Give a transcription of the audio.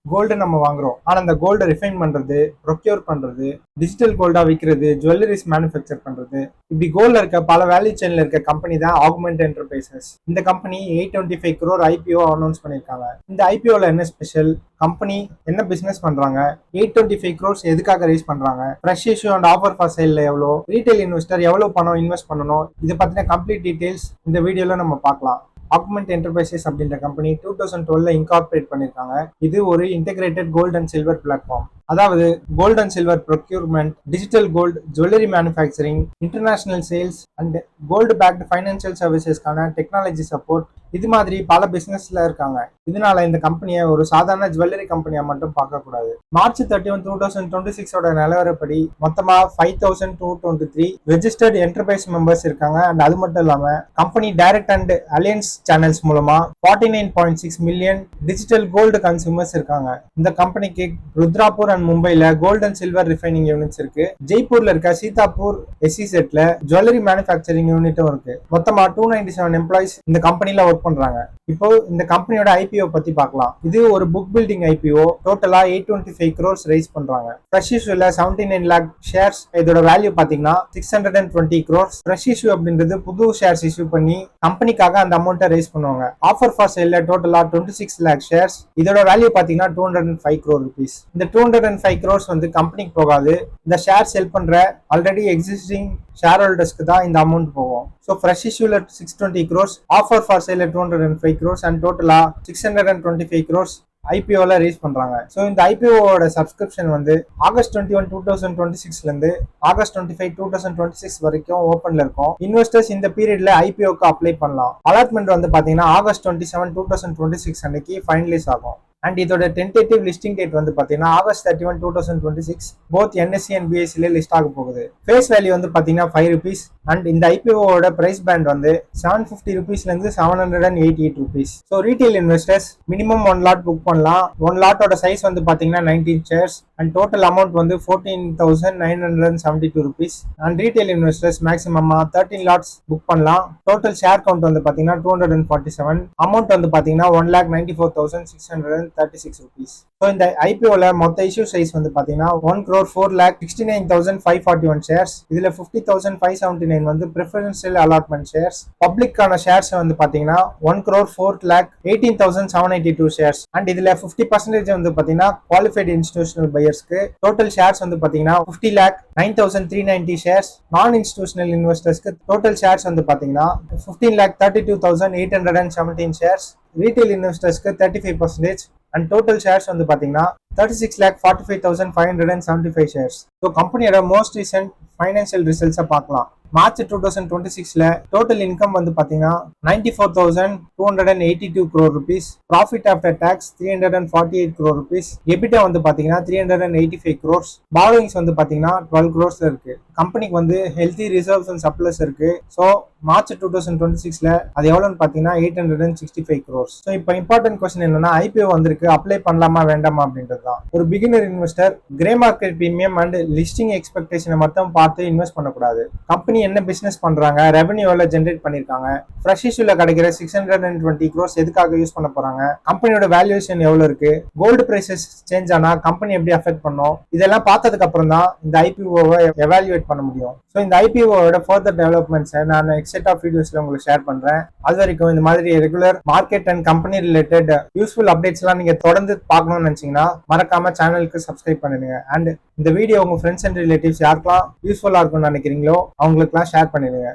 Gold நம்ம வாங்குறோம். ஆனா அந்த கோல்டை ரிஃபைன் பண்றது, ப்ரொக்யூர் பண்றது, டிஜிட்டல் கோல்டா விற்கிறது, ஜுவல்லரிஸ் மேனுஃபேக்சர் பண்றது, இப்படி கோல்ட்ல இருக்க பல வேல்யூ செயின்ல இருக்க கம்பெனி தான் ஆகுமெண்ட் என்டர்பிரைசஸ். இந்த கம்பெனி 825 crore ஐபிஓ அனௌன்ஸ் பண்ணிருக்காங்க. இந்த ஐபிஓல என்ன ஸ்பெஷல், கம்பெனி என்ன பிசினஸ் பண்றாங்க, 825 crores எதுக்காக ரைஸ் பண்றாங்க, fresh issue and offer for சேல்ல எவ்வளோ, ரீட்டைல் இன்வெஸ்டர் எவ்வளவு பணம் இன்வெஸ்ட் பண்ணணும், இதை பத்தின கம்ப்ளீட் டீடைல்ஸ் இந்த வீடியோல நம்ம பார்க்கலாம். ஆகுமெண்ட் என்டர்பிரைசஸ் அப்படின்ற கம்பெனி 2012 இன்கார்பரேட் பண்ணிருக்காங்க. இது ஒரு integrated gold and silver platform. அதாவது gold and silver procurement, digital gold, jewellery manufacturing, international sales and gold backed financial சர்வீசஸ்க்கான டெக்னாலஜி சப்போர்ட், இது மாதிரி பல பிசினஸ்ல இருக்காங்க. இதனால இந்த கம்பெனியை ஒரு சாதாரண ஜுவல்லரி கம்பெனியா மட்டும் பார்க்க கூடாது. மார்ச் 31, 2026 நிலவரப்படி மொத்தமா 5223 ரெஜிஸ்டர்ட் என்டர்பிரைஸ் மெம்பர்ஸ் இருக்காங்க. அண்ட் அது மட்டும் இல்லாம company direct and alliance channels மூலமா 49.6 மில்லியன் டிஜிட்டல் கோல்டு கன்சூமர்ஸ் இருக்காங்க. இந்த கம்பெனிக்கு ருத்ராப்பூர் அண்ட் மும்பைல gold and silver refining units இருக்கு. ஜெய்ப்பூர்ல இருக்க சீதாப்பூர் எஸ்இசெட்ல ஜுவல்லரி மேனுஃபேக்சரிங் யூனிட்டும் இருக்கு. மொத்தமா 297 எம்ப்ளாயிஸ் இந்த கம்பெனில ஒர்க் பண்றாங்க. இப்போ இந்த கம்பெனியோட ஐபிஓ பத்தி பார்க்கலாம். இது ஒரு புக் பில்டிங் ஐபிஓ. டோட்டலா 825 crores ரைஸ் பண்றாங்க. ஃப்ரெஷ் இஷ்யூல 79 lakh ஷேர்ஸ். இதோட வேல்யூ பாத்தீங்கன்னா 620 crores. ஃப்ரெஷ் இஷ்யூ அப்படின்றது புது ஷேர்ஸ் இஷ்யூ பண்ணி கம்பெனிக்காக அந்த அமௌண்ட்டை ரைஸ் பண்ணுவாங்க. ஆஃபர் ஃபார் சேல்ல டோட்டலா 26 lakh ஷேர்ஸ். இதோட வேல்யூ பாத்தீங்கன்னா 205 crore rupees. இந்த 205 crores வந்து கம்பெனிக்கு போகாது. இந்த ஷேர் செல் பண்ற ஆல்ரெடி எக்ஸிஸ்டிங் ஷேர் ஹோல்டர்ஸ்க்கு தான் இந்த அமௌண்ட் போகும். ஸோ ஃப்ரெஷ் இஷ்யூல 620 crores, ஆஃபர் ஃபார் சேல்ல 205 crores அண்ட் டோட்டலா 625 crores ஐபிஓல ரைஸ் பண்றாங்க. ஸோ இந்த ஐபிஓட சப்ஸ்கிரிப்ஷன் வந்து ஆகஸ்ட் 21, 2026 இருந்து ஆகஸ்ட் 25, 2026 வரைக்கும் ஓப்பன்ல இருக்கும். இன்வெஸ்டர்ஸ் இந்த பீரியட்ல ஐபிஓக்கு அப்ளை பண்ணலாம். அலாட்மெண்ட் வந்து பாத்தீங்கன்னா ஆகஸ்ட் 27, 2026 அன்னைக்கு ஃபைனலைஸ் ஆகும். அண்ட் இதோட டென்டேட்டிவ் லிஸ்டிங் டேட் வந்து பாத்தீங்கன்னா ஆகஸ்ட் 31, 2026 போத் என்எஸ்சி அண்ட் பிஎஸ்சில லிஸ்ட் ஆக போகுது. ஃபேஸ் வேல்யூ வந்து பாத்தீங்கன்னா 5 rupees. அண்ட் இந்த ஐபிஓட பிரைஸ் பேண்ட் வந்து 750 rupeesல இருந்து 788 rupees. So retail investors minimum 1 lot book பண்ணலாம். 1 lotோட சைஸ் வந்து பாத்தீங்கன்னா 19 shares அண்ட் டோட்டல் அமௌண்ட் வந்து 14,972 rupees. அண்ட் ரீட்டைல் இன்வெஸ்டர்ஸ் மேக்ஸிமமா 13 lots புக் பண்ணலாம். டோட்டல் ஷேர் கவுண்ட் வந்து பாத்தீங்கன்னா 247. அமௌண்ட் வந்து பாத்தீங்கன்னா 1,94,636 rupees. ஸோ இந்த ஐபிஓல மொத்த இஷ்யூ சைஸ் வந்து பாத்தீங்கன்னா 1,04,69,541 ஷேர்ஸ். இதுல 50,579 வந்து ப்ரிஃபரன்ஷியல் அலாட்மெண்ட் ஷேர்ஸ். பப்ளிக்கான ஷேர்ஸ் வந்து பாத்தீங்கன்னா 1,04,18,782 ஷேர்ஸ். அண்ட் இதுல 50% வந்து பாத்தீங்கன்னா குவாலிஃபைடு இன்ஸ்டிடியூஷனல் பையர்ஸ்க்கு. டோட்டல் ஷேர்ஸ் வந்து பாத்தீங்கன்னா 50,09,390 ஷேர்ஸ். நான் இன்ஸ்டிடியூஷனல் இன்வெஸ்டர்ஸ்க்கு டோட்டல் ஷேர்ஸ் வந்து பாத்தீங்கன்னா 15,32,817 ஷேர்ஸ். ரீட்டைல் இன்வெஸ்டர்ஸ்க்கு 35% அண்ட் டோட்டல் ஷேர்ஸ் வந்து பாத்தீங்கன்னா 36,45,575 ஷேர்ஸ். ஸோ கம்பெனியோட மோஸ்ட் ரீசென்ட் ஃபைனான்சியல் ரிசல்ட்ஸை பார்க்கலாம். மார்ச் 2026ல டோட்டல் இன்கம் வந்து பாத்தீங்கன்னா 94,282 crore rupees. Profit after tax 348 crore rupees. EBITDA வந்து பாத்தீங்கன்னா 385 crores. பாரோயிங்ஸ் வந்து பாத்தீங்கன்னா 12 crores இருக்கு. கம்பெனிக்கு வந்து ஹெல்தி ரிசர்வ்ஸ் அண்ட் சப்ளஸ் இருக்கு. ஸோ மார்ச் 2026ல அது எவ்வளவுன்னு பாத்தீங்கன்னா 865 crores. ஸோ இப்போ இம்பார்ட்டன்ட் கொஸ்டின் என்னன்னா ஐபிஓ வந்திருக்கு, அப்ளை பண்ணலாமா வேண்டாமா அப்படின்றது தான். ஒரு beginner investor grey market premium and listing எக்ஸ்பெக்டேஷனை மட்டும் பார்த்து இன்வெஸ்ட் பண்ணக்கூடாது. கம்பெனி என்ன பிசினஸ் பண்றாங்க, ரெவன்யூ எவ்வளவு ஜென்ரேட் பண்ணிருக்காங்க, ஃப்ரெஷ் இஷ்யூல கிடைக்கிற 620 crores எதுக்காக யூஸ் பண்ண போறாங்க, கம்பெனியோட வேல்யூவேஷன் எவ்வளவு இருக்கு, கோல்டு பிரைசஸ் சேஞ்ச் ஆனா கம்பெனி எப்படி அஃபெக்ட் பண்ணும், இதெல்லாம் பார்த்ததுக்கு அப்புறம் தான் இந்த ஐபிஓவை எவாலுவேட் பண்ண முடியும். ஸோ இந்த ஐபிஓவோட ஃபர்தர் டெவலப்மெண்ட்ஸை நான் நெக்ஸ்ட் செட் ஆஃப் வீடியோஸ்ல உங்களுக்கு ஷேர் பண்றேன். அது வரைக்கும் இந்த மாதிரி regular market and company related useful updates எல்லாம் நீங்க தொடர்ந்து பார்க்கணும்னு நினைச்சீங்கன்னா மறக்காம சேனலுக்கு சப்ஸ்கிரைப் பண்ணிடுங்க. அண்ட் இந்த வீடியோ உங்க ஃப்ரெண்ட்ஸ் அண்ட் ரிலேட்டிவ்ஸ் யாருக்கெல்லாம் யூஸ்ஃபுல்லா இருக்கும்னு நினைக்கிறீங்களோ அவங்களுக்குலாம் ஷேர் பண்ணிடுங்க.